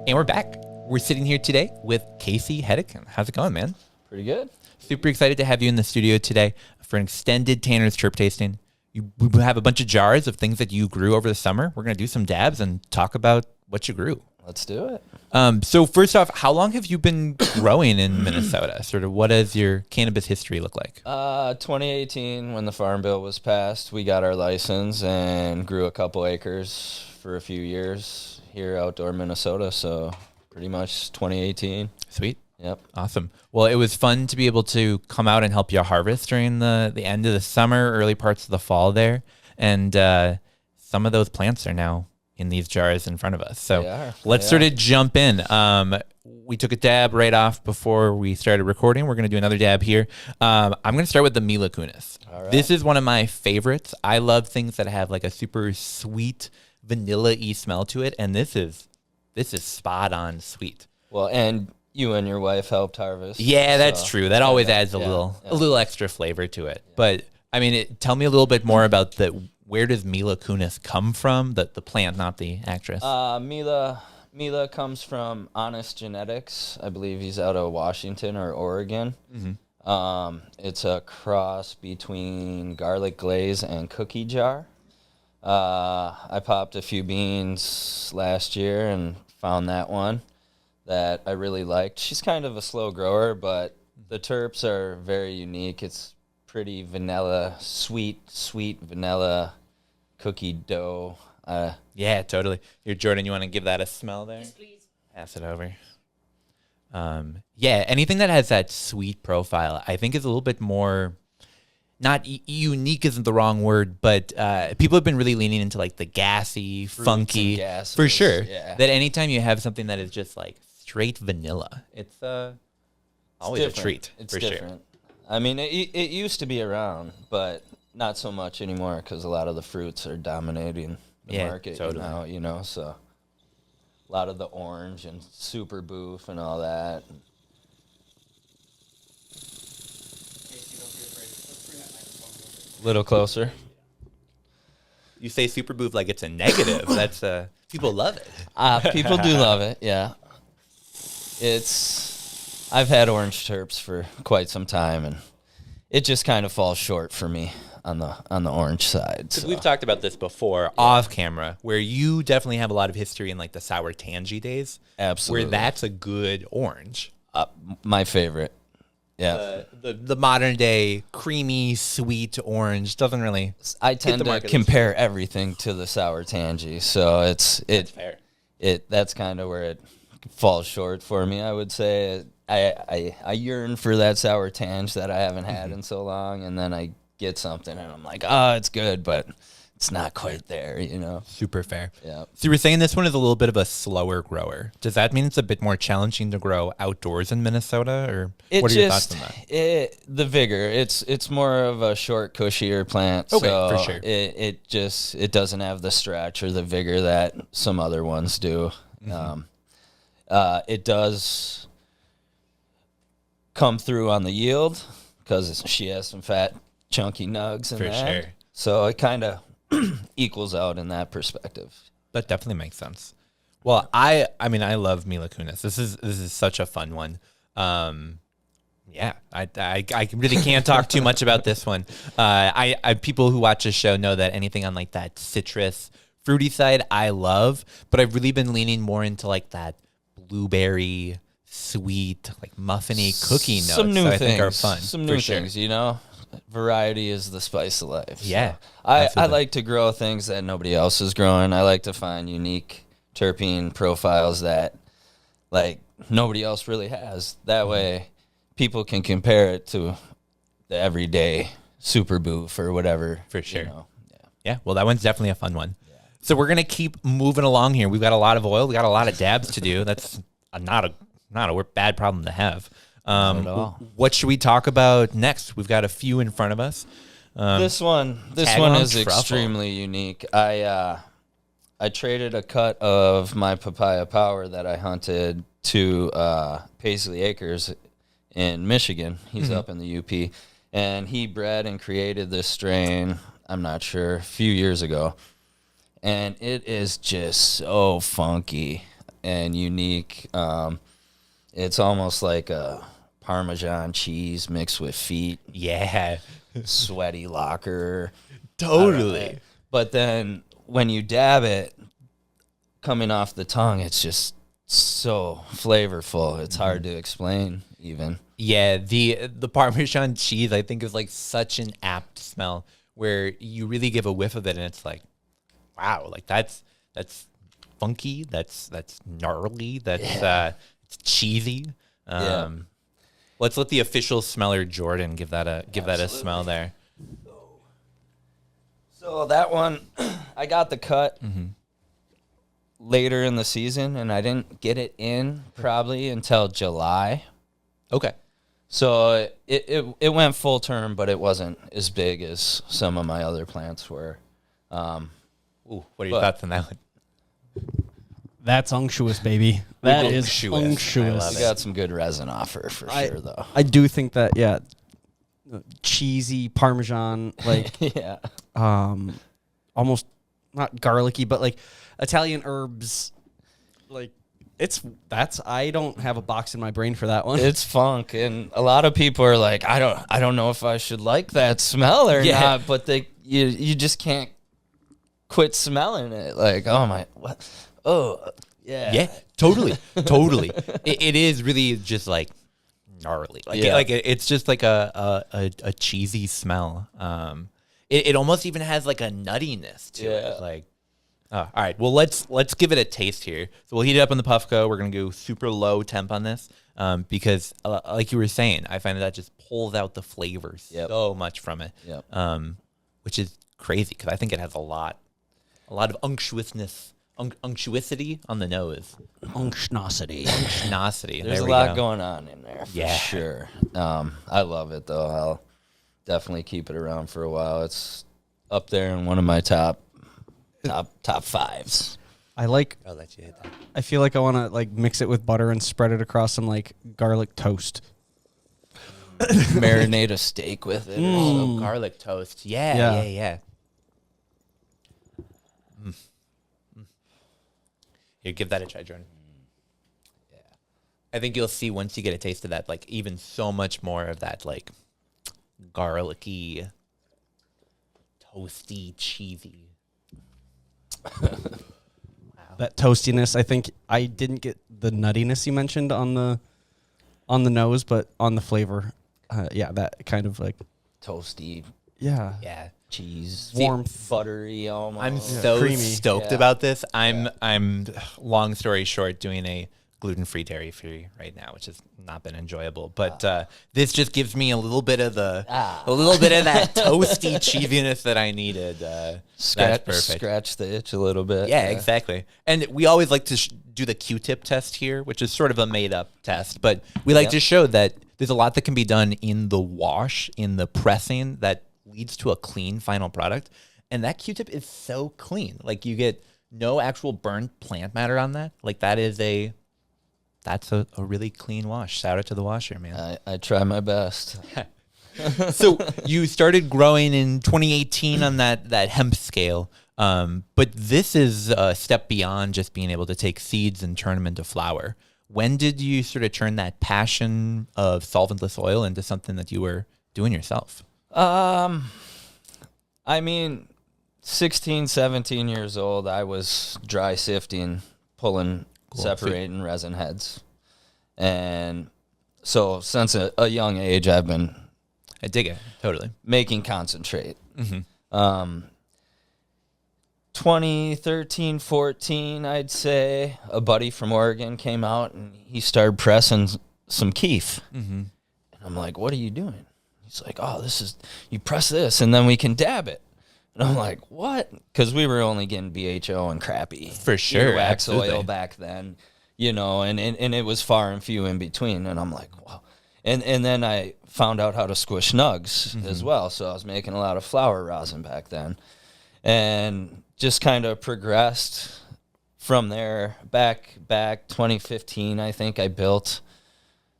And we're back. We're sitting here today with Casey Hedican. How's it going, man? Pretty good. Super excited to have you in the studio today for an extended Tanner's Terp tasting. We have a bunch of jars of things that you grew over the summer. We're going to do some dabs and talk about what you grew. Let's do it. So first off, how long have you been growing in Minnesota? Sort of what does your cannabis history look like? 2018, when the Farm Bill was passed, we got our license and grew a couple acres for a few years here outdoor Minnesota. So pretty much 2018. Sweet. Yep. Awesome. Well, it was fun to be able to come out and help you harvest during the end of the summer, early parts of the fall there. And some of those plants are now in these jars in front of us. So let's sort of jump in. We took a dab right off before we started recording. We're going to do another dab here. I'm going to start with the Mila Kunis. All right. This is one of my favorites. I love things that have like a super sweet vanilla-y smell to it. And this is spot on sweet. Well, and you and your wife helped harvest. Yeah, that's true. That always adds a little extra flavor to it. Yeah. But I mean, tell me a little bit more about where does Mila Kunis come from? The plant, not the actress. Mila comes from Honest Genetics. I believe he's out of Washington or Oregon. Mm-hmm. It's a cross between garlic glaze and cookie jar. I popped a few beans last year and found that one that I really liked. She's kind of a slow grower, but the terps are very unique. It's pretty vanilla, sweet vanilla cookie dough. Yeah, totally. Here, Jordan, you want to give that a smell there? Yes, please. Pass it over. Yeah, anything that has that sweet profile, I think is a little bit more, not unique isn't the wrong word, but people have been really leaning into like the gassy, Fruits funky, and gases, for sure. yeah. That anytime you have something that is just like straight vanilla, it's always a different. treat. It's for different. Sure. I mean, it used to be around, but not so much anymore because a lot of the fruits are dominating the market now, you know, so a lot of the orange and super boof and all that. Little closer. You say super boof like it's a negative. That's people love it. People do love it, yeah. I've had orange terps for quite some time, and it just kind of falls short for me on the orange side. So. We've talked about this before off camera, where you definitely have a lot of history in like the sour tangy days. Absolutely. Where that's a good orange. My favorite. Yeah. The modern day creamy sweet orange doesn't really. I tend to compare everything to the sour tangy, so that's fair. That's kind of where it falls short for me. I would say I yearn for that sour tange that I haven't had in so long, and then I get something and I'm like, oh, it's good, but it's not quite there, you know. Super fair. Yeah. So you were saying this one is a little bit of a slower grower. Does that mean it's a bit more challenging to grow outdoors in Minnesota, or what are your thoughts on that? The vigor. It's more of a short, cushier plant. Okay, so for sure. It doesn't have the stretch or the vigor that some other ones do. Mm-hmm. It does come through on the yield because she has some fat, chunky nugs in for that. Sure. So it kind of equals out in that perspective. That definitely makes sense. Well, I mean, I love Mila Kunis. This is such a fun one. Yeah, I really can't talk too much about this one. I people who watch this show know that anything on like that citrus, fruity side, I love. But I've really been leaning more into like that blueberry, sweet, like muffiny cookie notes. Some new that things. I think are fun. Some new things, you know. Variety is the spice of life. So Yeah, I like to grow things that nobody else is growing. I like to find unique terpene profiles that like nobody else really has. That way people can compare it to the everyday super boof or whatever. For sure. You know? Yeah, well, that one's definitely a fun one. Yeah. So we're going to keep moving along here. We've got a lot of oil. We got a lot of dabs to do. That's not a bad problem to have. Not at all. What should we talk about next? We've got a few in front of us. This one is extremely unique. I traded a cut of my papaya power that I hunted to Paisley Acres in Michigan. He's up in the UP, and he bred and created this strain, I'm not sure, a few years ago, and it is just so funky. and unique. It's almost like a Parmesan cheese mixed with feet. Yeah. Sweaty locker. Totally. But then when you dab it, coming off the tongue, it's just so flavorful. It's hard to explain even. Yeah, the Parmesan cheese, I think, is like such an apt smell where you really give a whiff of it and it's like, wow, like that's funky, that's gnarly, it's cheesy. Let's let the official smeller Jordan give that a smell there. So that one, I got the cut later in the season, and I didn't get it in probably until July. Okay. So it went full term, but it wasn't as big as some of my other plants were. Ooh, what are your thoughts on that one? That's unctuous, baby. That is Unctuous. unctuous. We got some good resin off her for sure, though. I do think that, yeah, cheesy Parmesan, like, Yeah. almost not garlicky, but like Italian herbs, like I don't have a box in my brain for that one. It's funk, and a lot of people are like, I don't know if I should like that smell or not, but you just can't quit smelling it. Like, oh my, what? Oh, yeah. Yeah, totally. It is really just like gnarly. Like it's just like a cheesy smell. It almost even has like a nuttiness to it. Like, all right. Well, let's give it a taste here. So we'll heat it up in the Puffco. We're gonna go super low temp on this because, like you were saying, I find that just pulls out the flavors so much from it. Which is crazy because I think it has a lot of unctuosity on the nose. Unctuosity. There's a lot going on in there for sure. I love it though. I'll definitely keep it around for a while. It's up there in one of my top fives. I like. I'll let you hit that. I feel like I want to like mix it with butter and spread it across some like garlic toast. Marinate a steak with it. Oh, garlic toast. Yeah. Here, give that a try, Jordan. Yeah. I think you'll see once you get a taste of that, like even so much more of that, like garlicky, toasty, cheesy. Wow. That toastiness. I think I didn't get the nuttiness you mentioned on the nose, but on the flavor, that kind of like Toasty. Yeah. Cheese, warmth, buttery almost. I'm so creamy. stoked about this. I'm long story short doing a gluten-free, dairy-free right now, which has not been enjoyable. But this just gives me a little bit of that toasty cheesiness that I needed. That's perfect. Scratch the itch a little bit. Yeah, exactly. And we always like to do the Q-tip test here, which is sort of a made-up test. But we like to show that there's a lot that can be done in the wash, in the pressing, that leads to a clean final product. And that Q-tip is so clean. Like, you get no actual burned plant matter on that. Like, that's a really clean wash. Shout out to the washer, man. I try my best. So you started growing in 2018 on that hemp scale. But this is a step beyond just being able to take seeds and turn them into flower. When did you sort of turn that passion of solventless oil into something that you were doing yourself? I mean, 16, 17 years old, I was dry sifting, pulling, separating resin heads. And so since a young age, I've been... I dig it. Totally. Making concentrate. 2013, 14, I'd say, a buddy from Oregon came out and he started pressing some keef. And I'm like, what are you doing? He's like, oh, you press this and then we can dab it. And I'm like, what? Because we were only getting BHO and crappy. For sure. Wax oil back then, and it was far and few in between. And I'm like, wow. And then I found out how to squish nugs as well. So I was making a lot of flower rosin back then. And just kind of progressed from there. Back 2015, I think I built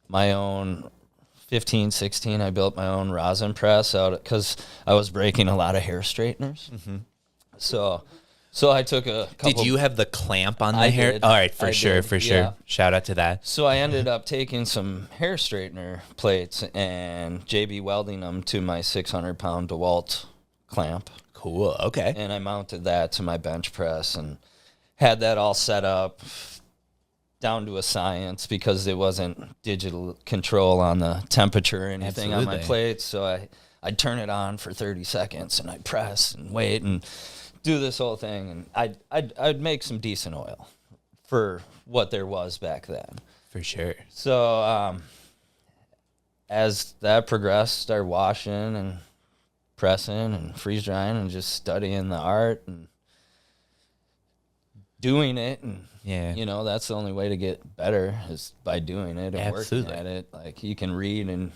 my own... 15, 16, I built my own rosin press out because I was breaking a lot of hair straighteners. So So I took a couple. Did you have the clamp on the I hair? did. All right, for I sure. did, yeah. Shout out to that. So I ended up taking some hair straightener plates and JB welding them to my 600-pound DeWalt clamp. Cool. Okay. And I mounted that to my bench press and had that all set up down to a science because it wasn't digital control on the temperature or anything on my Absolutely. plates. So I'd turn it on for 30 seconds and I'd press and wait and do this whole thing. And I'd make some decent oil for what there was back then. For sure. So as that progressed, started washing and pressing and freeze drying and just studying the art and doing it. And, Yeah. you know, that's the only way to get better is by doing it and Absolutely. working at it. Like, you can read and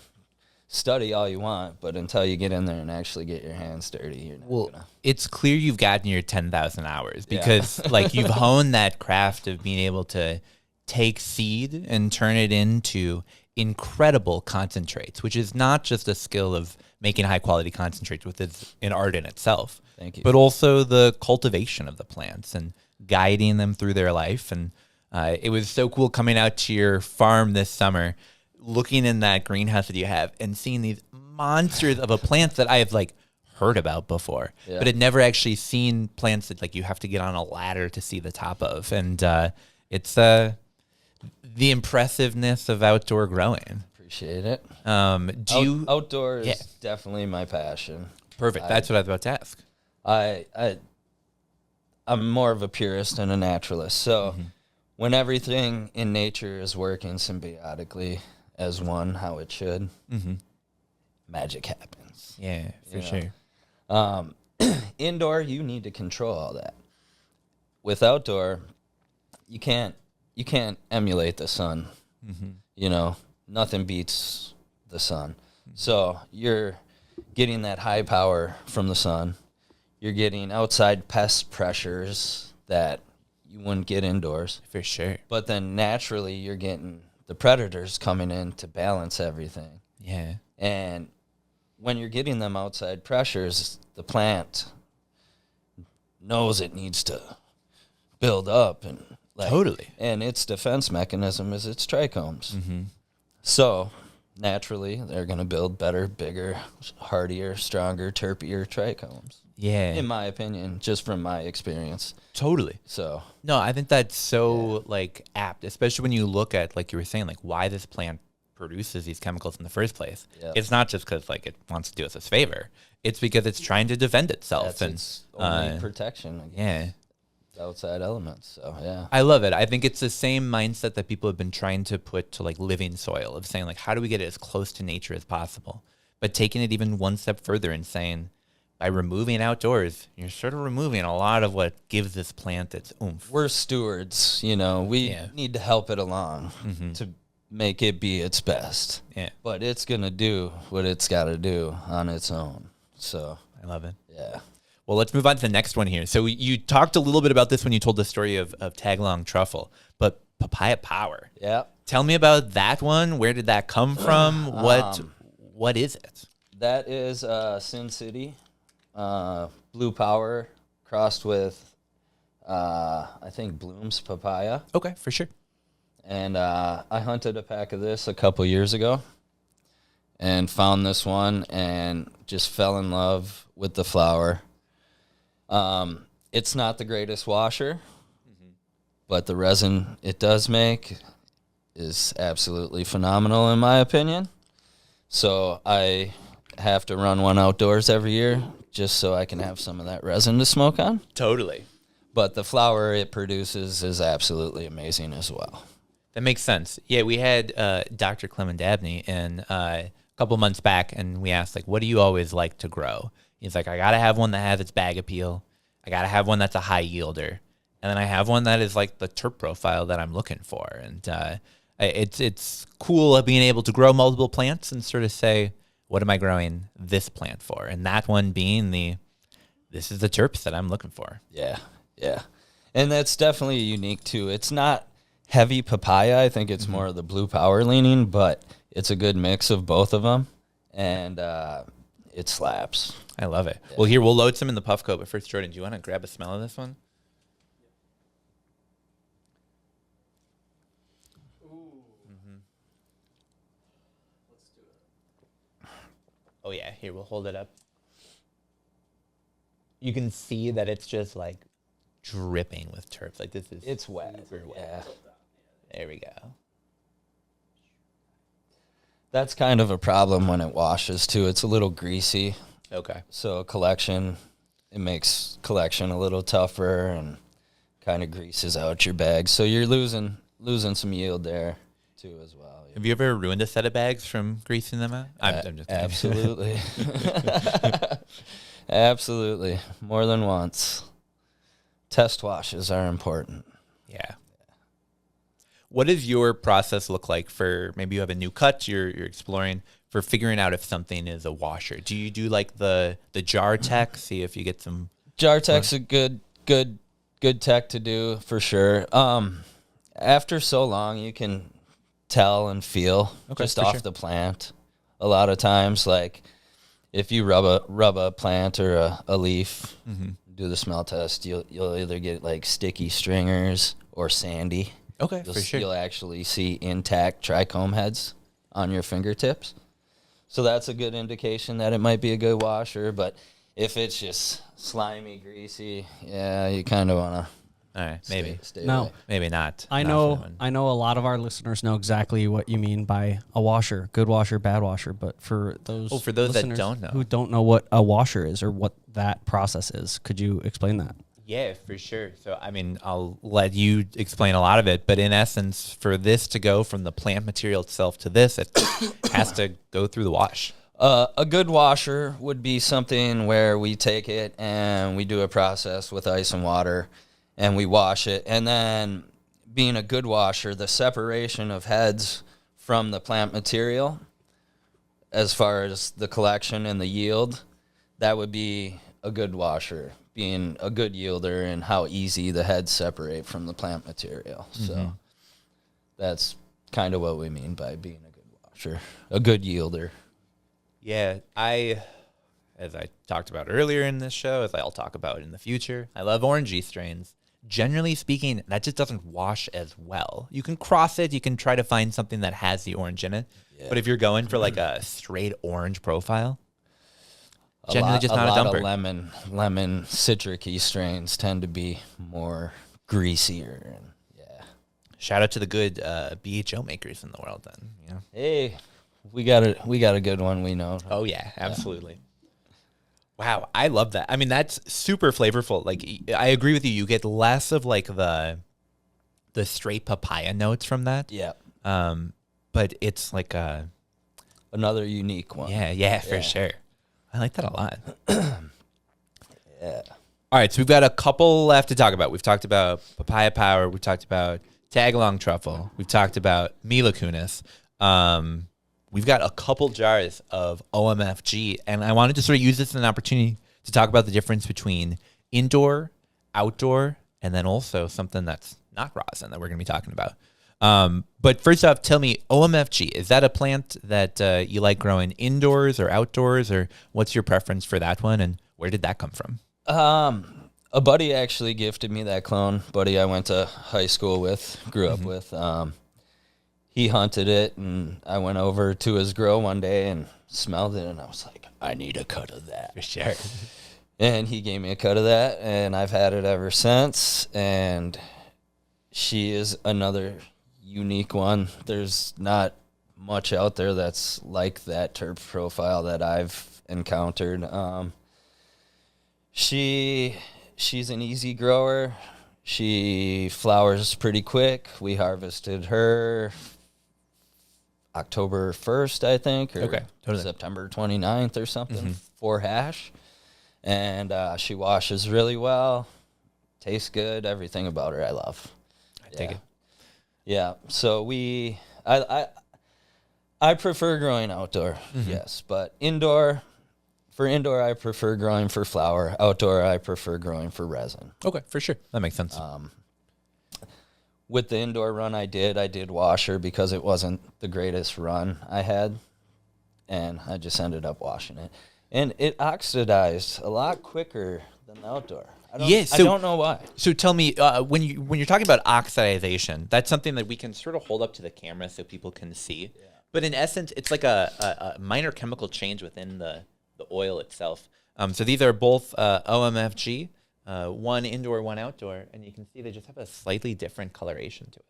study all you want, but until you get in there and actually get your hands dirty, you're not Well, gonna. it's clear you've gotten your 10,000 hours Yeah. because like you've honed that craft of being able to take seed and turn it into incredible concentrates, which is not just a skill of making high quality concentrates, which is an art in itself. Thank you. But also the cultivation of the plants and guiding them through their life. And it was so cool coming out to your farm this summer, looking in that greenhouse that you have and seeing these monsters of a plant that I have like heard about before, Yeah. but had never actually seen plants that like you have to get on a ladder to see the top of. And it's the impressiveness of outdoor growing. Appreciate it. Do you Outdoor is Yeah. definitely my passion. perfect? That's what I was about to ask. I'm more of a purist and a naturalist. So when everything in nature is working symbiotically as one, how it should, magic happens. Yeah, for You sure. know. Indoor, you need to control all that. With outdoor, you can't emulate the sun. You know, nothing beats the sun. So you're getting that high power from the sun. You're getting outside pest pressures that you wouldn't get indoors. For sure. But then naturally, you're getting the predators coming in to balance everything. Yeah. And when you're getting them outside pressures, the plant knows it needs to build up and Totally. And its defense mechanism is its trichomes. So naturally, they're going to build better, bigger, hardier, stronger, terpier trichomes. Yeah. In my opinion, just from my experience. Totally. So No, I think that's so like apt, especially when you look at, like you were saying, like why this plant produces these chemicals in the first place. Yeah. It's not just because like it wants to do us a favor. It's because it's trying to defend itself. that's and its only protection against yeah, outside elements. So yeah. I love it. I think it's the same mindset that people have been trying to put to like living soil of saying like, how do we get it as close to nature as possible? But taking it even one step further and saying, by removing outdoors, you're sort of removing a lot of what gives this plant its oomph. We're stewards, you know, we Yeah. need to help it along to make it be its best. Yeah, But it's going to do what it's got to do on its own. So, I love it. yeah. Well, let's move on to the next one here. So you talked a little bit about this when you told the story of Tagalong truffle, but papaya power. Yeah. Tell me about that one. Where did that come from? What is it? That is Sin City Blue Power crossed with, I think, Bloom's papaya. Okay, for sure. And I hunted a pack of this a couple years ago and found this one and just fell in love with the flower. It's not the greatest washer, but the resin it does make is absolutely phenomenal in my opinion. So I have to run one outdoors every year just so I can have some of that resin to smoke on. Totally. But the flower it produces is absolutely amazing as well. That makes sense. Yeah, we had Dr. Clement Dabney in a couple months back, and we asked, like, what do you always like to grow? He's like, I got to have one that has its bag appeal. I got to have one that's a high yielder. And then I have one that is like the terp profile that I'm looking for. And it's cool being able to grow multiple plants and sort of say, what am I growing this plant for? And that one being this is the terps that I'm looking for. Yeah, yeah. And that's definitely unique, too. It's not heavy papaya. I think it's more of the blue power leaning, but it's a good mix of both of them. And it slaps. I love it. Well, here, we'll load some in the puff coat. But first, Jordan, do you want to grab a smell of this one? Oh yeah, here, we'll hold it up. You can see that it's just like dripping with terps. Like this is It's wet. super wet. Yeah. There we go. That's kind of a problem when it washes too. It's a little greasy. Okay. So it makes collection a little tougher and kind of greases out your bag. So you're losing some yield there too as well. Have you ever ruined a set of bags from greasing them out? I'm just kidding. Absolutely. Absolutely. More than once. Test washes are important. Yeah. What does your process look like for maybe you have a new cut you're exploring for figuring out if something is a washer? Do you do like the jar tech, see if you get some Jar tech's a good tech to do for sure. After so long, you can tell and feel just off the plant. A lot of times, like if you rub a plant or a leaf, do the smell test, you'll either get like sticky stringers or sandy. Okay, for sure. You'll actually see intact trichome heads on your fingertips. So that's a good indication that it might be a good washer. But if it's just slimy, greasy, yeah, you kind of want to. All right, maybe. Stay No. away. Maybe not. I Not know for that one. I know a lot of our listeners know exactly what you mean by a washer, good washer, bad washer, but for those For those that listeners don't know. who don't know what a washer is or what that process is, could you explain that? Yeah, for sure. So, I mean, I'll let you explain a lot of it, but in essence, for this to go from the plant material itself to this, it has to go through the wash. A good washer would be something where we take it and we do a process with ice and water and we wash it. And then being a good washer, the separation of heads from the plant material, as far as the collection and the yield, that would be a good washer, being a good yielder and how easy the heads separate from the plant material. So that's kind of what we mean by being a good washer, a good yielder. Yeah, as I talked about earlier in this show, as I'll talk about in the future, I love orangey strains. Generally speaking, that just doesn't wash as well. You can cross it. You can try to find something that has the orange in it. Yeah. But if you're going for like a straight orange profile, generally just not a dumper. A lot of lemon citric-y strains tend to be more greasier. And yeah. Shout out to the good BHO makers in the world then. You know? Hey, we got a good one we know. Oh, yeah, absolutely. Yeah. Wow, I love that. I mean, that's super flavorful. Like, I agree with you. You get less of like the straight papaya notes from that. Yeah. But it's like another unique one. Yeah, for sure. I like that a lot. Yeah. All right, so we've got a couple left to talk about. We've talked about papaya power. We've talked about tag-along truffle. We've talked about Mila Kunis. We've got a couple jars of OMFG, and I wanted to sort of use this as an opportunity to talk about the difference between indoor, outdoor, and then also something that's not rosin that we're going to be talking about. But first off, tell me, OMFG, is that a plant that you like growing indoors or outdoors, or what's your preference for that one, and where did that come from? A buddy actually gifted me that clone. Buddy I went to high school with, grew up with. He hunted it, and I went over to his grow one day and smelled it, and I was like, I need a cut of that. For sure. And he gave me a cut of that, and I've had it ever since, and she is another unique one. There's not much out there that's like that terp profile that I've encountered. She's an easy grower. She flowers pretty quick. We harvested her October 1st, I think, or September 29th or something for hash. And she washes really well, tastes good, everything about her I love. I take it. Yeah, so I prefer growing outdoor, yes, but for indoor I prefer growing for flower. Outdoor I prefer growing for resin. Okay, for sure. That makes sense. With the indoor run I did wash her because it wasn't the greatest run I had, and I just ended up washing it. And it oxidized a lot quicker than the outdoor. I don't know why. So tell me, when you're talking about oxidization, that's something that we can sort of hold up to the camera so people can see. But in essence, it's like a minor chemical change within the oil itself. So these are both OMFG, one indoor, one outdoor, and you can see they just have a slightly different coloration to it.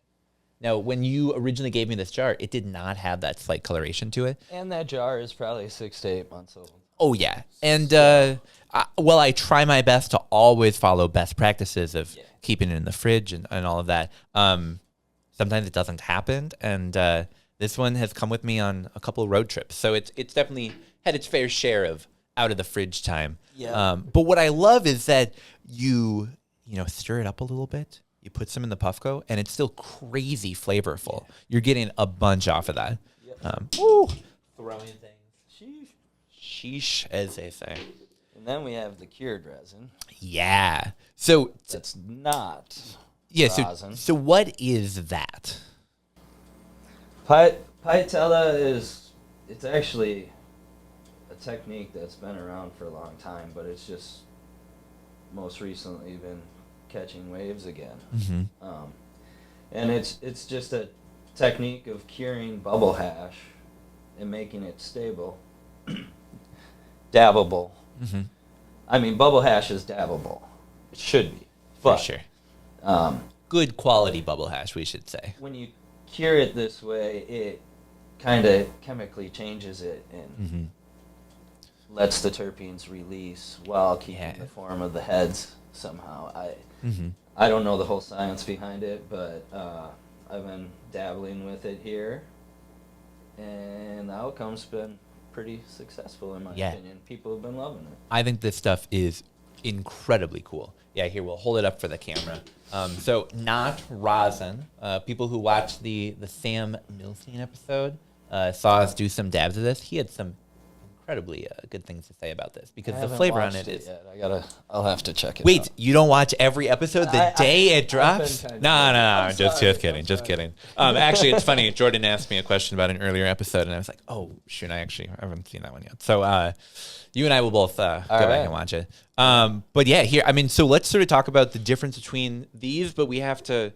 Now, when you originally gave me this jar, it did not have that slight coloration to it. And that jar is probably 6 to 8 months old. Oh, yeah. And, I try my best to always follow best practices of keeping it in the fridge and all of that. Sometimes it doesn't happen, and this one has come with me on a couple of road trips. So it's definitely had its fair share of out of the fridge time. Yeah. But what I love is that you stir it up a little bit. You put some in the Puffco, and it's still crazy flavorful. Yeah. You're getting a bunch off of that. Yep. Throwing things. Sheesh, as they say. And then we have the cured resin. Yeah. So it's not rosin. So what is that? Paitella it's actually a technique that's been around for a long time, but it's just most recently been catching waves again. Mm-hmm. And it's just a technique of curing bubble hash and making it stable, dabbable. Mm-hmm. I mean, bubble hash is dabbable. It should be. For sure. Good quality bubble hash, we should say. When you cure it this way, it kind of chemically changes it and lets the terpenes release while keeping the form of the heads somehow. I don't know the whole science behind it, but I've been dabbling with it here, and the outcome's been pretty successful in my opinion. People have been loving it. I think this stuff is incredibly cool. Yeah, here, we'll hold it up for the camera. So not rosin. People who watched the Sam Milstein episode saw us do some dabs of this. He had some incredibly good things to say about this because the flavor on it is. Yet. I'll have to check it. Wait, you don't watch every episode the day it drops? No, just kidding. Actually, it's funny. Jordan asked me a question about an earlier episode, and I was like, "Oh shoot, I haven't seen that one yet." So you and I will both go back and watch it. But yeah, here. I mean, so let's sort of talk about the difference between these, but we have to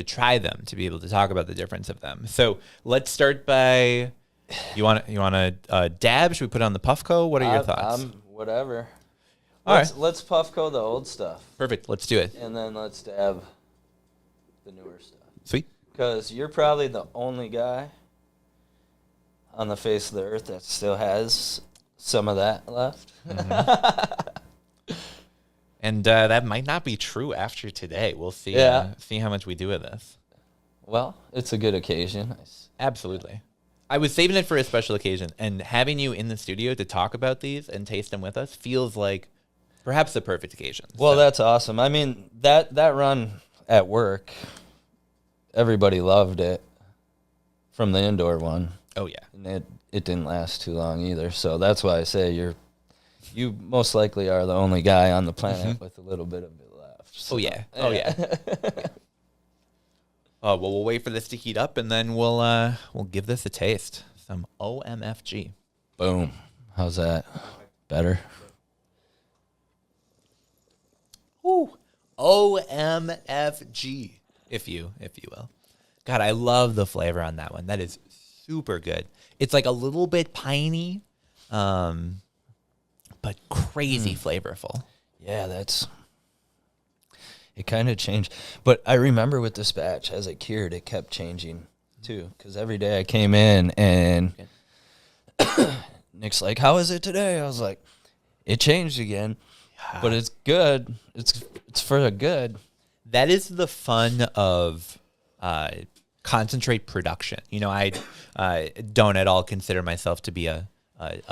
try them to be able to talk about the difference of them. So let's start by. You want to dab? Should we put it on the Puffco? What are your thoughts? Whatever. Let's Puffco the old stuff. Perfect. Let's do it. And then let's dab the newer stuff. Sweet. Because you're probably the only guy on the face of the earth that still has some of that left. Mm-hmm. And that might not be true after today. We'll see. See how much we do with this. Well, it's a good occasion. Absolutely. I was saving it for a special occasion, and having you in the studio to talk about these and taste them with us feels like perhaps the perfect occasion. Well, that's awesome. I mean, that run at work, everybody loved it from the indoor one. Oh, yeah. And it didn't last too long either. So that's why I say you most likely are the only guy on the planet with a little bit of it left. So. Oh, yeah. Well, we'll wait for this to heat up, and then we'll give this a taste. Some OMFG. Boom. How's that? Better? Ooh. OMFG, if you will. God, I love the flavor on that one. That is super good. It's like a little bit piney, but crazy flavorful. Yeah, it kind of changed. But I remember with this batch, as it cured, it kept changing too. Because every day I came in and Nick's like, "How is it today?" I was like, "It changed again, but it's good. It's for the good." That is the fun of concentrate production. I don't at all consider myself to be a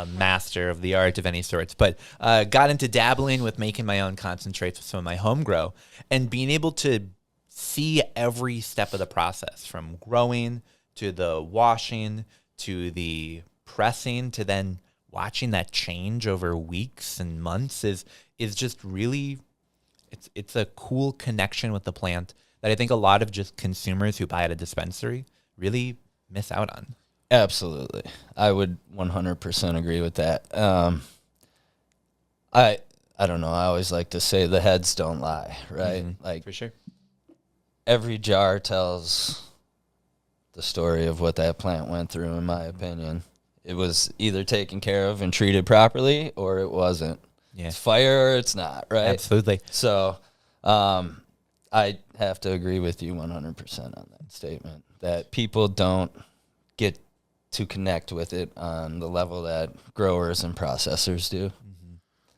master of the art of any sorts, but got into dabbling with making my own concentrates with some of my home grow and being able to see every step of the process from growing to the washing to the pressing to then watching that change over weeks and months is just really, it's a cool connection with the plant that I think a lot of just consumers who buy at a dispensary really miss out on. Absolutely. I would 100% agree with that. I don't know. I always like to say the heads don't lie, right? Mm-hmm. Like, for sure. Every jar tells the story of what that plant went through, in my opinion. It was either taken care of and treated properly, or it wasn't. Yeah. It's fire or it's not, right? Absolutely. So I have to agree with you 100% on that statement, that people don't get to connect with it on the level that growers and processors do.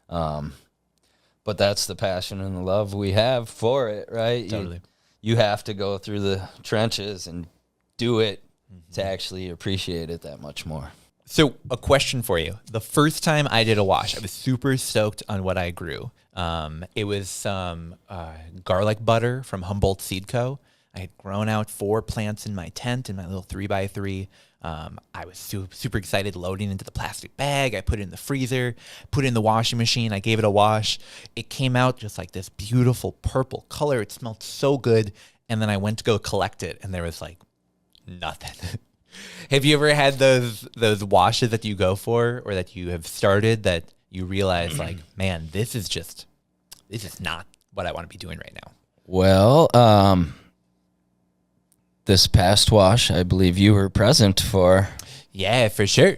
But that's the passion and the love we have for it, right? Totally. You have to go through the trenches and do it to actually appreciate it that much more. So a question for you. The first time I did a wash, I was super stoked on what I grew. It was some garlic butter from Humboldt Seed Co. I had grown out 4 plants in my tent in my little 3x3. I was super excited, loading into the plastic bag. I put it in the freezer, put it in the washing machine. I gave it a wash. It came out just like this beautiful purple color. It smelled so good. And then I went to go collect it, and there was like nothing. Have you ever had those washes that you go for, or that you have started, that you realize like, man, this is not what I want to be doing right now? Well, this past wash, I believe you were present for. Yeah, for sure.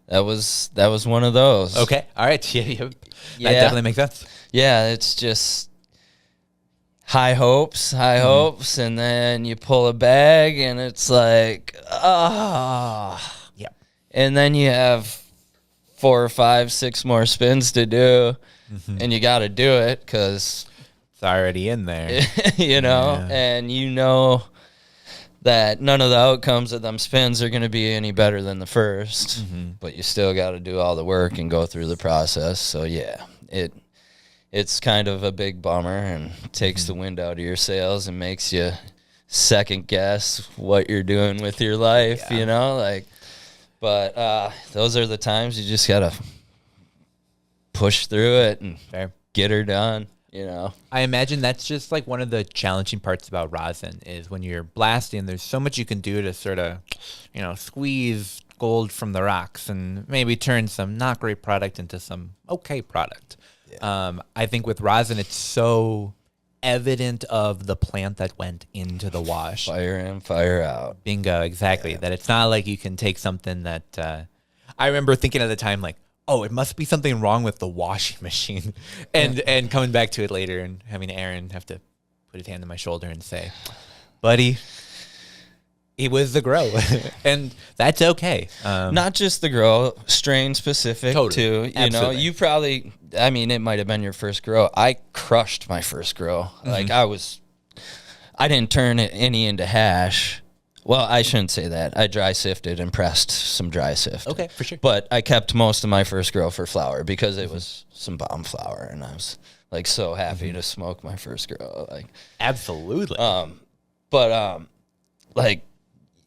That was one of those. Okay. All right. Yeah. That definitely makes sense. Yeah, it's just high hopes, and then you pull a bag, and it's like, Yeah. And then you have 4 or 5, 6 more spins to do, and you got to do it because it's already in there. And you know that none of the outcomes of them spins are going to be any better than the first, but you still got to do all the work and go through the process. So yeah, it's kind of a big bummer and takes the wind out of your sails and makes you second guess what you're doing with your life, but those are the times you just got to push through it and get her done. I imagine that's just like one of the challenging parts about rosin is when you're blasting, there's so much you can do to sort of, squeeze gold from the rocks and maybe turn some not great product into some okay product. Yeah. I think with rosin, it's so evident of the plant that went into the wash. Fire in, fire out. Bingo, exactly. Yeah. That it's not like you can take something that I remember thinking at the time, like, oh, it must be something wrong with the washing machine. And coming back to it later and having Aaron have to put his hand on my shoulder and say, buddy, it was the grow. And that's okay. Not just the grow, strain specific too. Absolutely. You probably, it might have been your first grow. I crushed my first grow. Like I didn't turn any into hash. Well, I shouldn't say that. I dry sifted and pressed some dry sift. Okay, for sure. But I kept most of my first grow for flour because it was some bomb flour, and I was like so happy to smoke my first grow. Like absolutely. Like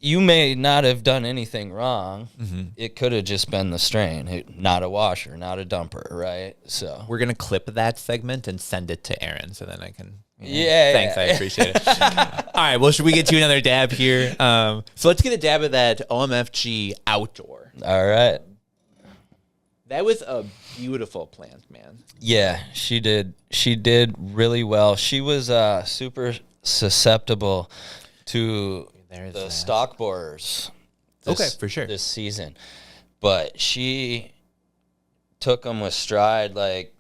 you may not have done anything wrong. It could have just been the strain, not a washer, not a dumper, right? So we're gonna clip that segment and send it to Aaron, so then I can. Thanks, I appreciate it. All right, well, should we get to another dab here? So let's get a dab of that OMFG Outdoor. All right. That was a beautiful plant, man. Yeah, she did. She did really well. She was super susceptible to the stalk borers. For sure. This season. But she took them with stride. Like,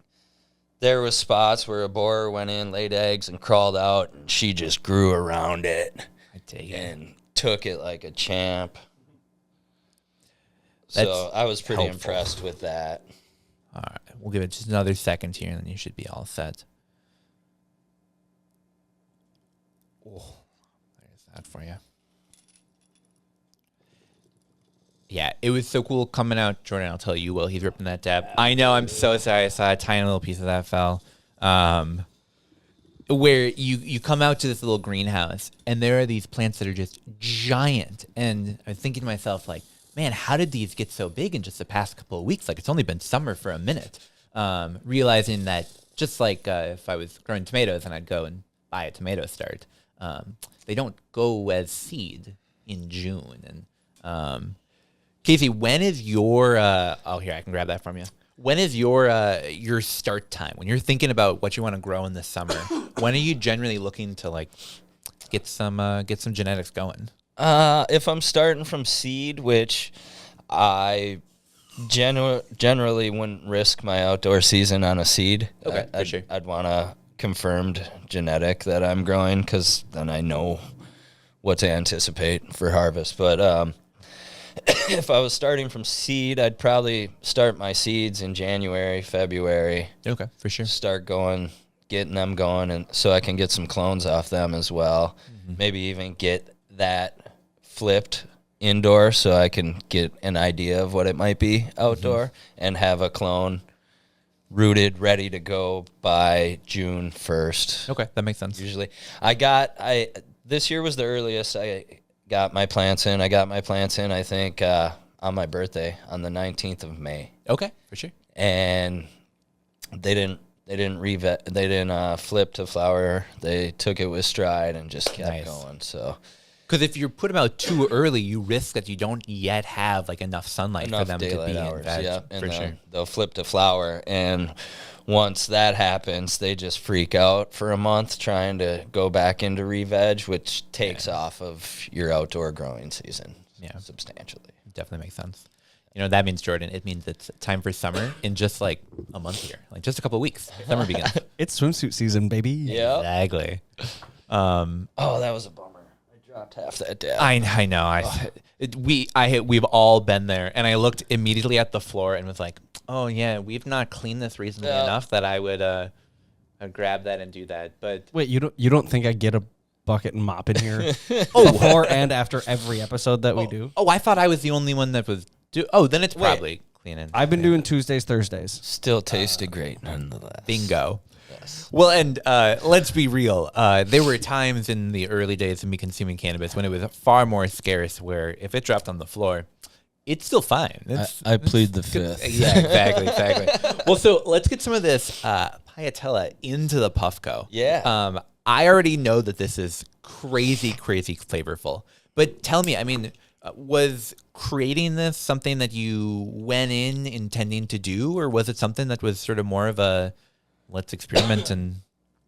there was spots where a borer went in, laid eggs, and crawled out, and she just grew around it. And took it like a champ. So I was pretty impressed with that. All right. We'll give it just another second here, and then you should be all set. Oh, there's that for you. Yeah, it was so cool coming out. Jordan, I'll tell you, Will, he's ripping that dab. I know, I'm so sorry. I saw a tiny little piece of that fell. Where you come out to this little greenhouse, and there are these plants that are just giant. And I was thinking to myself, like, man, how did these get so big in just the past couple of weeks? Like, it's only been summer for a minute. Realizing that just like if I was growing tomatoes and I'd go and buy a tomato start, they don't go as seed in June. And Casey, when is your here, I can grab that from you. When is your start time? When you're thinking about what you want to grow in the summer, when are you generally looking to like get some genetics going? If I'm starting from seed, which I generally wouldn't risk my outdoor season on a seed. Okay, for sure. I'd want a confirmed genetic that I'm growing, because then I know what to anticipate for harvest. But if I was starting from seed, I'd probably start my seeds in January, February. Okay, for sure. Start getting them going, and so I can get some clones off them as well. Maybe even get that flipped indoor so I can get an idea of what it might be outdoor, and have a clone rooted, ready to go by June 1st. Okay, that makes sense. Usually. This year was the earliest I got my plants in. I got my plants in, I think, on my birthday on the 19th of May. Okay, for sure. And they didn't flip to flower. They took it with stride and just kept going. So, because if you put them out too early, you risk that you don't yet have like enough sunlight for them to be hours, in veg. yeah, and for sure. they'll flip to flower, and once that happens, they just freak out for a month trying to go back into re-veg, which takes off of your outdoor growing season substantially. Definitely makes sense. You know, that means, Jordan, it means it's time for summer in just like a month here, like just a couple of weeks. Summer begins. It's swimsuit season, baby. Yeah. Exactly. Oh, that was a bummer. I dropped half that dab. I know. We've all been there, and I looked immediately at the floor and was like, "Oh yeah, we've not cleaned this recently enough that I would I'd grab that and do that." But wait, you don't think I get a bucket and mop in here before and after every episode that we do? Oh, I thought I was the only one that was. Then it's probably cleaning. I've been doing Tuesdays, Thursdays. Still tasted great nonetheless. Bingo. Yes. Well, and let's be real. There were times in the early days of me consuming cannabis when it was far more scarce, where if it dropped on the floor, it's still fine. I plead the fifth. Yeah, exactly. Well, so let's get some of this Piatella into the Puffco. Yeah. I already know that this is crazy flavorful. But tell me, I mean, was creating this something that you went in intending to do, or was it something that was sort of more of a let's experiment and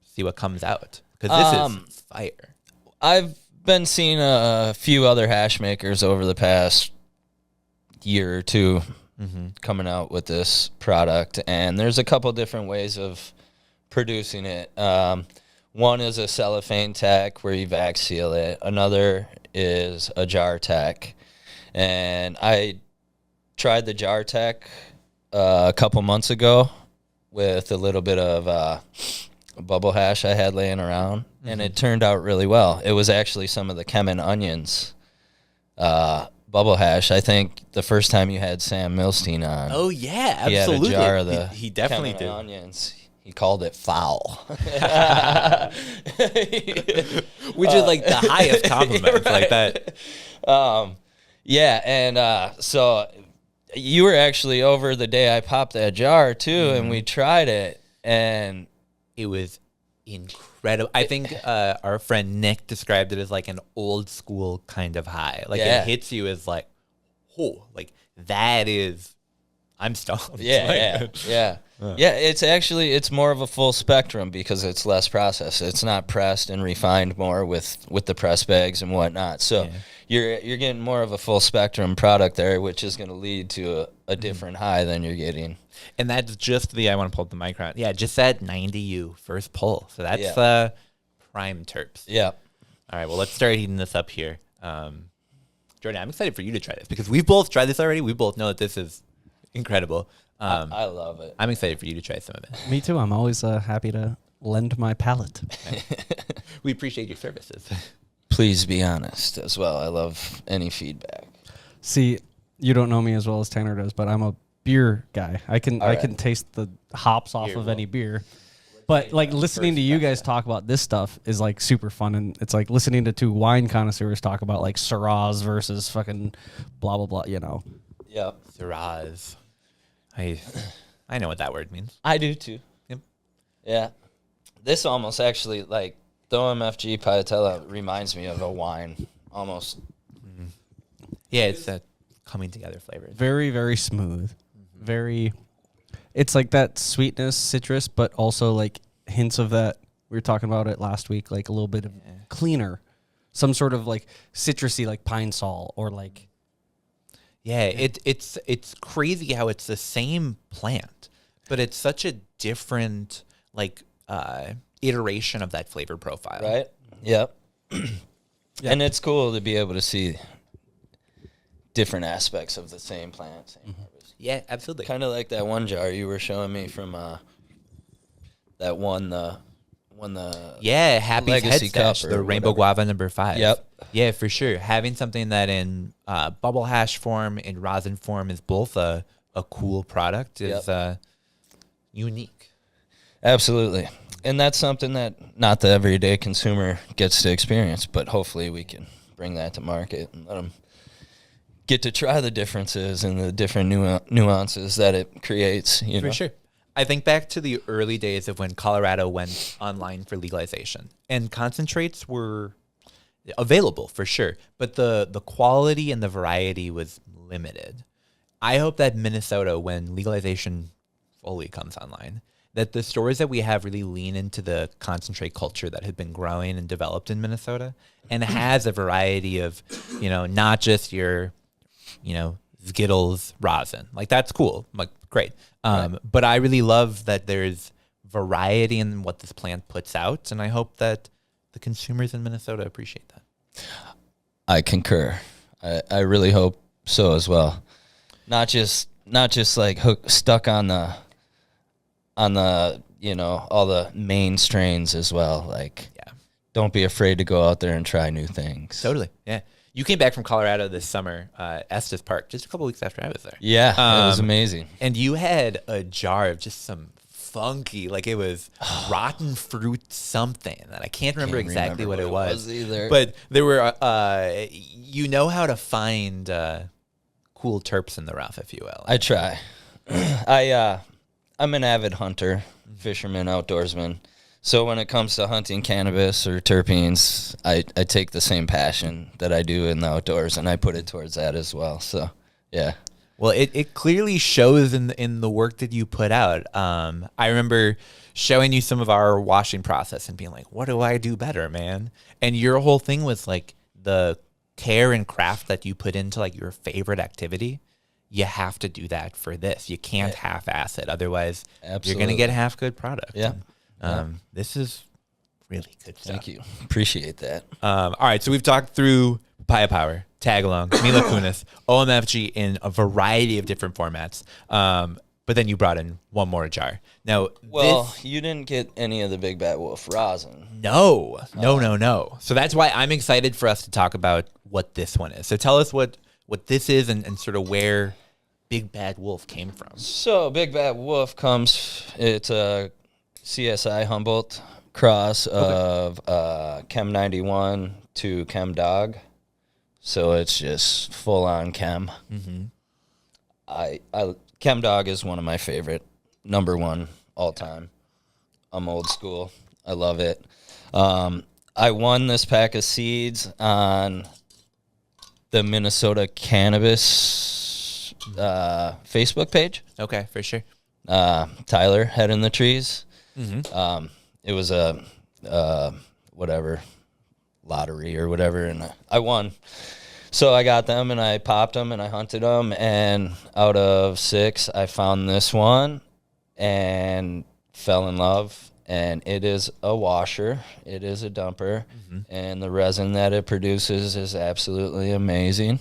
see what comes out? Because this is fire. I've been seeing a few other hash makers over the past year or two coming out with this product, and there's a couple different ways of producing it. One is a cellophane tech where you vac seal it. Another is a jar tech. And I tried the jar tech a couple months ago with a little bit of bubble hash I had laying around, and it turned out really well. It was actually some of the Chem and Onions bubble hash. I think the first time you had Sam Milstein on. Oh, yeah, absolutely. He had a jar of the he definitely Chem did. and Onions. He called it foul. Which is like the highest compliment, like that. Yeah, and so you were actually over the day I popped that jar too, and we tried it, and it was incredible. I think our friend Nick described it as like an old school kind of high. Like it hits you as like, oh, like that is, I'm stoned. Yeah, yeah. It's more of a full spectrum because it's less processed. It's not pressed and refined more with the press bags and whatnot. So you're getting more of a full spectrum product there, which is going to lead to a different high than you're getting. And that's just I want to pull up the micron. Yeah, just that 90U first pull. So that's prime terps. Yeah. All right, well, let's start heating this up here. Jordan, I'm excited for you to try this because we've both tried this already. We both know that this is incredible. I love it. I'm excited for you to try some of it. Me too. I'm always happy to lend my palate. We appreciate your services. Please be honest as well. I love any feedback. See, you don't know me as well as Tanner does, but I'm a beer guy. I can taste the hops off of any beer. But like listening to you guys talk about this stuff is like super fun, and it's like listening to two wine connoisseurs talk about like Syrahs versus fucking blah blah blah. You know. Yep. Syrahs. I know what that word means. I do too. Yep. Yeah. This almost actually, like, the OMFG Piatella reminds me of a wine, almost. Mm-hmm. Yeah, it's that coming together flavor. Very, very smooth. Very, it's like that sweetness, citrus, but also like hints of that. We were talking about it last week, like a little bit of cleaner some sort of like citrusy, like pine sol or like. Yeah, it's crazy how it's the same plant, but it's such a different like iteration of that flavor profile. Right. Yep. And it's cool to be able to see different aspects of the same plant, same harvest. Yeah, absolutely. Kind of like that one jar you were showing me from that one the Happy's Legacy Head Stash, Cup the or Rainbow whatever. Guava #5. Yep. Yeah, for sure. Having something that in bubble hash form and rosin form is both a cool product is unique. Absolutely. And that's something that not the everyday consumer gets to experience, but hopefully we can bring that to market and let them get to try the differences and the different nuances that it creates. You know? For sure. I think back to the early days of when Colorado went online for legalization, and concentrates were available for sure, but the quality and the variety was limited. I hope that Minnesota, when legalization fully comes online, that the stores that we have really lean into the concentrate culture that had been growing and developed in Minnesota and has a variety of, not just your, Skittles rosin. Like, that's cool. Like, great. But I really love that there's variety in what this plant puts out, and I hope that the consumers in Minnesota appreciate that. I concur. I really hope so as well. Not just like stuck on the all the main strains as well. Like, don't be afraid to go out there and try new things. Totally. Yeah. You came back from Colorado this summer, Estes Park, just a couple weeks after I was there. Yeah, it was amazing. And you had a jar of just some funky, like it was rotten fruit something that I can't remember exactly what it was either. But there were, how to find cool terps in the rough, if you will. I try. I'm an avid hunter, fisherman, outdoorsman. So when it comes to hunting cannabis or terpenes, I take the same passion that I do in the outdoors, and I put it towards that as well. So, yeah. Well, it clearly shows in the work that you put out. I remember showing you some of our washing process and being like, what do I do better, man? And your whole thing was like the care and craft that you put into like your favorite activity. You have to do that for this. You can't half-ass it. Otherwise, you're going to get half-good product. Yeah. This is really good stuff. Thank you. Appreciate that. All right, so we've talked through Papaya Power, Tagalong, Mila Kunis, OMFG in a variety of different formats. But then you brought in one more jar. Now, you didn't get any of the Big Bad Wolf rosin. No. So that's why I'm excited for us to talk about what this one is. So tell us what this is and sort of where Big Bad Wolf came from. So Big Bad Wolf it's a CSI Humboldt cross of Chem 91 to Chem Dog. So it's just full on Chem. Mm-hmm. Chem Dog is one of my favorite, number one all time. I'm old school. I love it. I won this pack of seeds on the Minnesota Cannabis Facebook page. Okay, for sure. Tyler, Head in the Trees. Mm-hmm. It was a lottery or whatever, and I won. So I got them, and I popped them, and I hunted them, and out of 6, I found this one and fell in love. And it is a washer. It is a dumper. Mm-hmm. And the resin that it produces is absolutely amazing.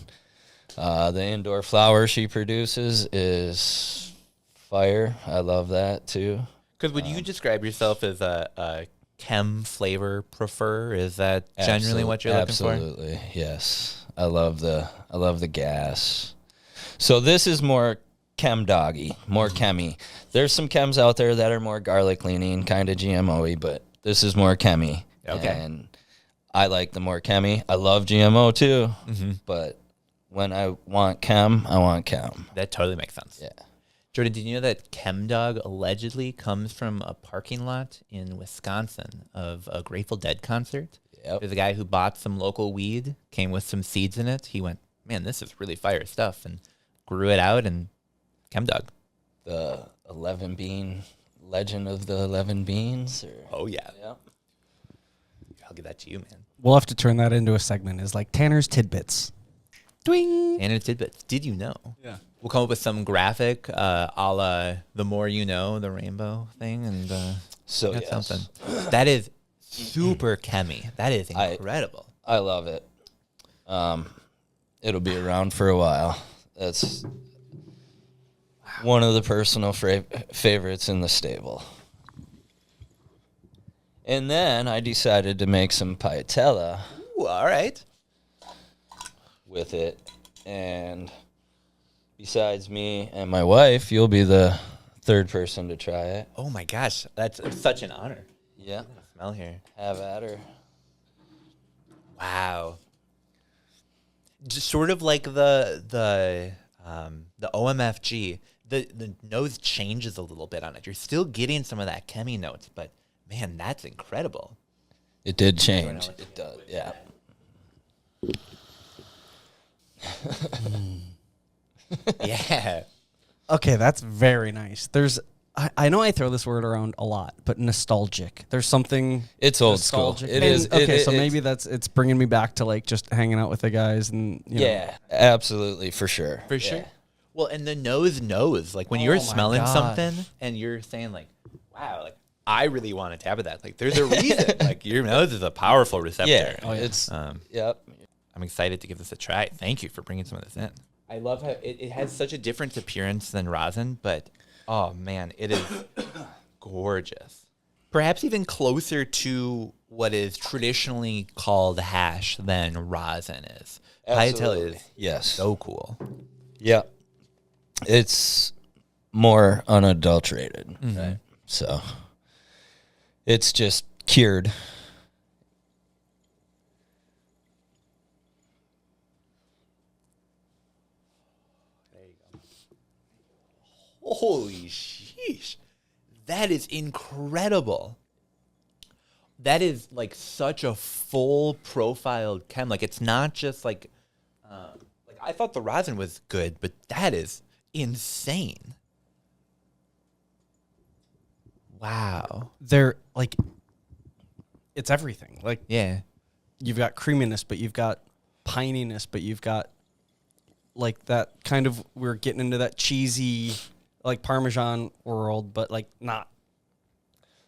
The indoor flower she produces is fire. I love that, too. Because would you describe yourself as a chem flavor prefer? Is that generally what you're looking for? Absolutely, yes. I love the gas. So this is more chem doggy, more chemi. There's some chems out there that are more garlic leaning, kind of GMO-y, but this is more chemi. Okay. And I like the more chemi. I love GMO too, but when I want chem, I want chem. That totally makes sense. Yeah. Jordan, did you know that Chem Dog allegedly comes from a parking lot in Wisconsin of a Grateful Dead concert? Yep. There's a guy who bought some local weed, came with some seeds in it. He went, man, this is really fire stuff, and grew it out, and Chem Dog. The 11 bean legend of the 11 beans? Or? Oh, yeah. Yep. I'll give that to you, man. We'll have to turn that into a segment. Is like Tanner's Tidbits. Dwing. Tanner's Tidbits. Did you know? Yeah. We'll come up with some graphic, a la the more you know, the rainbow thing, and So that's yes. something. That is super chemmy. That is incredible. I love it. It'll be around for a while. That's one of the personal favorites in the stable. And then I decided to make some paella. Ooh, all right. With it. And besides me and my wife, you'll be the third person to try it. Oh my gosh, that's such an honor. Yeah. Smell here. Have at her. Wow. Just sort of like the OMFG, the nose changes a little bit on it. You're still getting some of that chemi notes, but man, that's incredible. It did change. It does, yeah. Yeah. Okay, that's very nice. I know I throw this word around a lot, but nostalgic. There's something. It's old school. It is. Okay, so maybe it's bringing me back to like just hanging out with the guys and you know. Absolutely, for sure. For sure. Well, and the nose, like when you're my smelling God. something and you're saying like, wow, like I really want to tap at that. Like there's a reason. Like your nose is a powerful receptor. Yeah. Oh, yeah. It's yep. I'm excited to give this a try. Thank you for bringing some of this in. I love how it has such a different appearance than rosin, but oh man, it is gorgeous. Perhaps even closer to what is traditionally called hash than rosin is. Paella is so cool. Yeah. It's more unadulterated. Right? So it's just cured. Holy sheesh. That is incredible. That is like such a full profiled chem. Like it's not just like I thought the rosin was good, but that is insane. Wow. They're like, it's everything. Like Yeah. you've got creaminess, but you've got pininess, but you've got like that kind of, we're getting into that cheesy like Parmesan world, but like not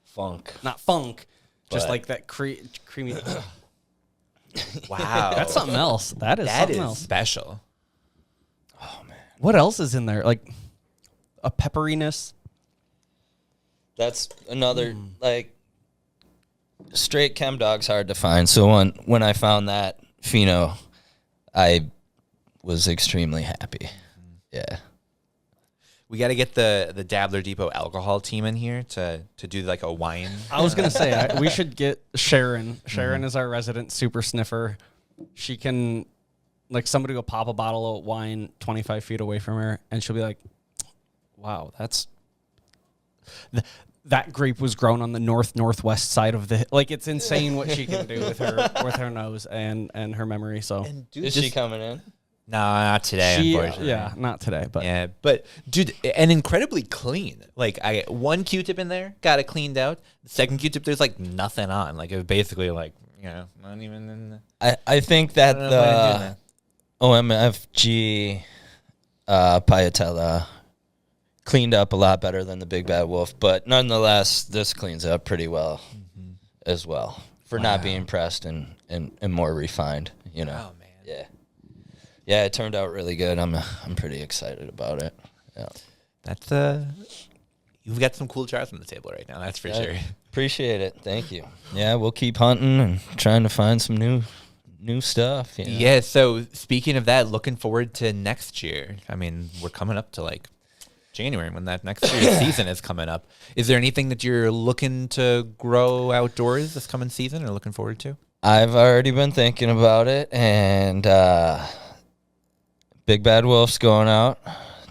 funk, just like that creamy. Wow. That's something else. That is something else. Special. Oh man. What else is in there? Like a pepperiness. That's another like straight chem dog's hard to find. So when I found that pheno, I was extremely happy. Yeah. We got to get the Dabbler Depot alcohol team in here to do like a wine. I was going to say, we should get Sharon. Sharon is our resident super sniffer. She can, like, somebody will pop a bottle of wine 25 feet away from her, and she'll be like, wow, that's... That grape was grown on the northwest side of the... Like, it's insane what she can do with her nose and her memory, so... And dude, Is she coming in? No, not today, unfortunately. Yeah, not today, but... Yeah, but, dude, and incredibly clean. Like, one Q-tip in there, got it cleaned out. The second Q-tip, there's, like, nothing on. Like, it was basically, like, you know, not even in the... I think that the OMFG Paella cleaned up a lot better than the Big Bad Wolf, but nonetheless, this cleans up pretty well as well for not being pressed and more refined, you know. Oh, man. Yeah. Yeah, it turned out really good. I'm pretty excited about it. Yeah. That's you've got some cool charts on the table right now, that's for sure. Appreciate it. Thank you. Yeah, we'll keep hunting and trying to find some new stuff. You know? Yeah, so speaking of that, looking forward to next year. I mean, we're coming up to like January when that next year's season is coming up. Is there anything that you're looking to grow outdoors this coming season or looking forward to? I've already been thinking about it, and Big Bad Wolf's going out,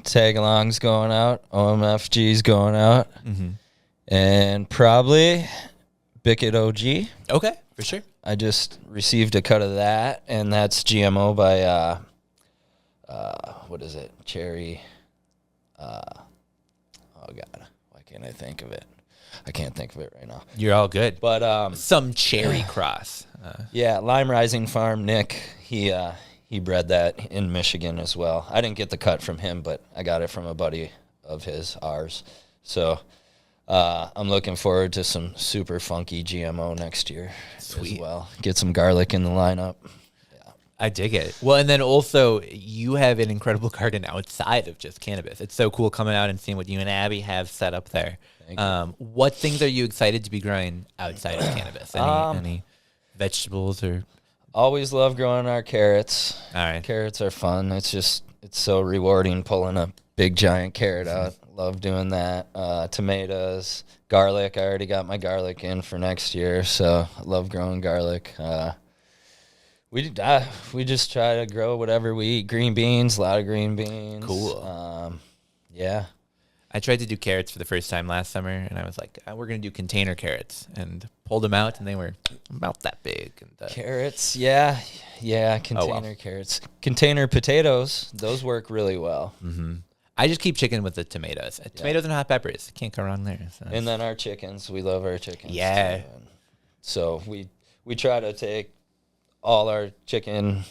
Tag Along's going out, OMFG's going out, and probably Bickett OG. Okay, for sure. I just received a cut of that, and that's GMO by, what is it? Cherry. Oh, God. Why can't I think of it? I can't think of it right now. You're all good. But some cherry cross. Yeah, Lime Rising Farm, Nick, he bred that in Michigan as well. I didn't get the cut from him, but I got it from a buddy of ours. So I'm looking forward to some super funky GMO next year as well. Get some garlic in the lineup. Yeah, I dig it. Well, and then also you have an incredible garden outside of just cannabis. It's so cool coming out and seeing what you and Abby have set up there. What things are you excited to be growing outside of cannabis? Any vegetables or? Always love growing our carrots. All right. Carrots are fun. It's so rewarding pulling a big giant carrot out. Love doing that. Tomatoes, garlic. I already got my garlic in for next year, so I love growing garlic. We just try to grow whatever we eat. Green beans, a lot of green beans. Cool. Yeah. I tried to do carrots for the first time last summer, and I was like, we're going to do container carrots, and pulled them out, and they were about that big. And, carrots, yeah, container carrots. Container potatoes, those work really well. Mm-hmm. I just keep chicken with the tomatoes. Tomatoes and hot peppers. Can't go wrong there. So. And then our chickens, we love our chickens. Yeah. Too. So we try to take all our chicken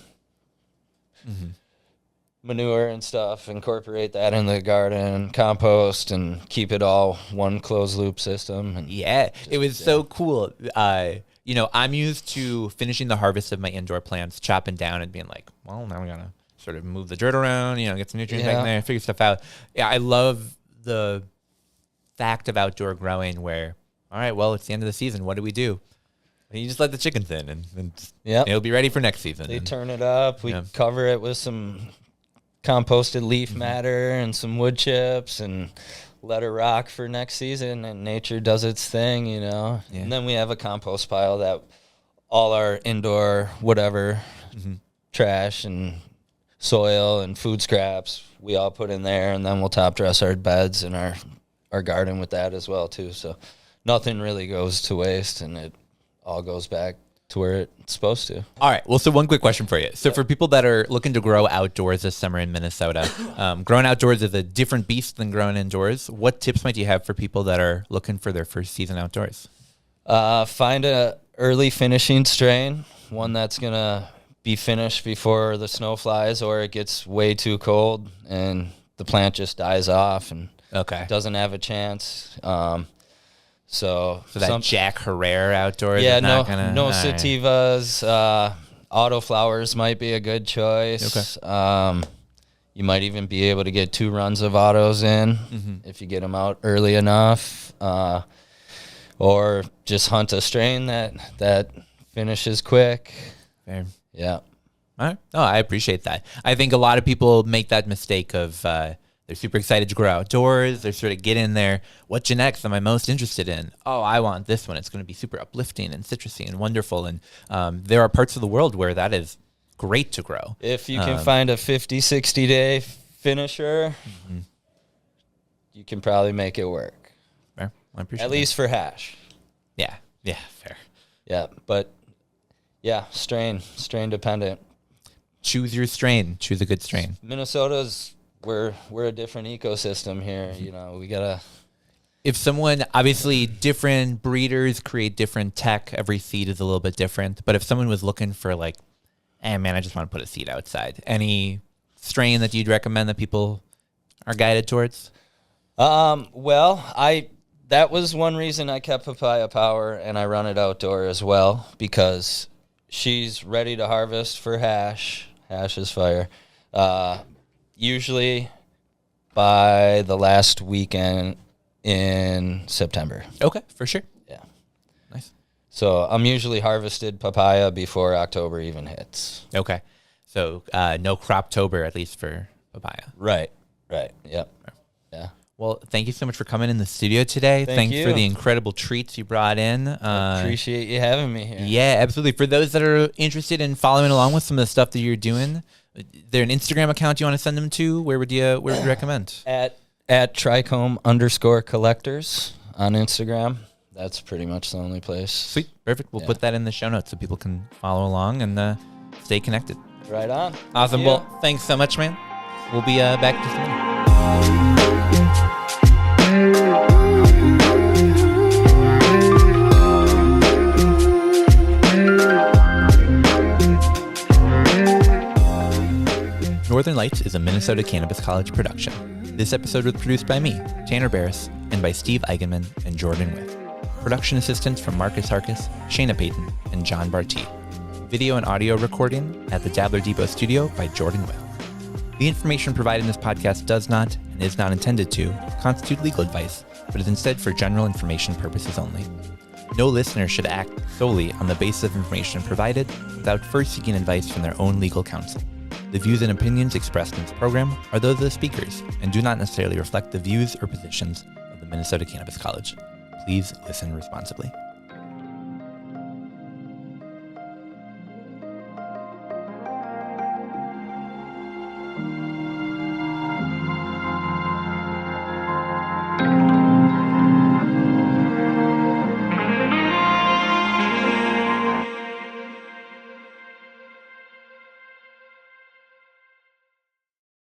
manure and stuff, incorporate that in the garden, compost, and keep it all one closed loop system. And it was so cool. I'm used to finishing the harvest of my indoor plants, chopping down and being like, well, now we gotta sort of move the dirt around, get some nutrients back in there, figure stuff out. Yeah, I love the fact of outdoor growing where, all right, well, it's the end of the season. What do we do? And you just let the chickens in, and it'll be ready for next season. They turn it up. We cover it with some composted leaf matter and some wood chips and let her rock for next season, and nature does its thing, And then we have a compost pile that all our indoor whatever trash and soil and food scraps we all put in there, and then we'll top dress our beds and our garden with that as well too. So nothing really goes to waste, and it all goes back to where it's supposed to. All right. Well, so one quick question for you. So for people that are looking to grow outdoors this summer in Minnesota, growing outdoors is a different beast than growing indoors. What tips might you have for people that are looking for their first season outdoors? Find a early finishing strain, one that's going to be finished before the snow flies or it gets way too cold and the plant just dies off and doesn't have a chance. So that Jack Herrera outdoors. Yeah, no sativas. Autoflowers might be a good choice. Okay. You might even be able to get 2 runs of autos in if you get them out early enough, or just hunt a strain that finishes quick. Fair. Yeah. All right. Oh, I appreciate that. I think a lot of people make that mistake of they're super excited to grow outdoors. They're sort of get in there. What genetics am I most interested in? Oh, I want this one. It's going to be super uplifting and citrusy and wonderful. And there are parts of the world where that is great to grow. If you can find a 50, 60-day finisher, you can probably make it work. Fair. I appreciate At least for hash. Yeah. Yeah, fair. Yeah, but yeah, strain dependent. Choose your strain. Choose a good strain. Minnesota's we're a different ecosystem here. We gotta. If someone, obviously different breeders create different tech. Every seed is a little bit different. But if someone was looking for like, I just want to put a seed outside. Any strain that you'd recommend that people are guided towards? That was one reason I kept Papaya Power and I run it outdoor as well, because she's ready to harvest for hash. Hash is fire. Usually by the last weekend in September. Okay, for sure. Yeah. Nice. So I'm usually harvested papaya before October even hits. Okay. So no Croptober, at least for papaya. Right. Yep. Yeah. Well, thank you so much for coming in the studio today. Thanks for the incredible treats you brought in. Appreciate you having me here. Yeah, absolutely. For those that are interested in following along with some of the stuff that you're doing, is there an Instagram account you want to send them to? Where would you recommend? At Trichrome_Collectors on Instagram. That's pretty much the only place. Sweet. Perfect. We'll put that in the show notes so people can follow along and stay connected. Right on. Awesome. Well, thanks so much, man. We'll be back just a minute. Northern Lights is a Minnesota Cannabis College production. This episode was produced by me, Tanner Barris, and by Steve Eigenman and Jordan With. Production assistance from Marcus Harkis, Shayna Payton, and John Barty. Video and audio recording at the Dabbler Depot studio by Jordan With. The information provided in this podcast does not, and is not intended to, constitute legal advice, but is instead for general information purposes only. No listener should act solely on the basis of information provided without first seeking advice from their own legal counsel. The views and opinions expressed in this program are those of the speakers and do not necessarily reflect the views or positions of the Minnesota Cannabis College. Please listen responsibly.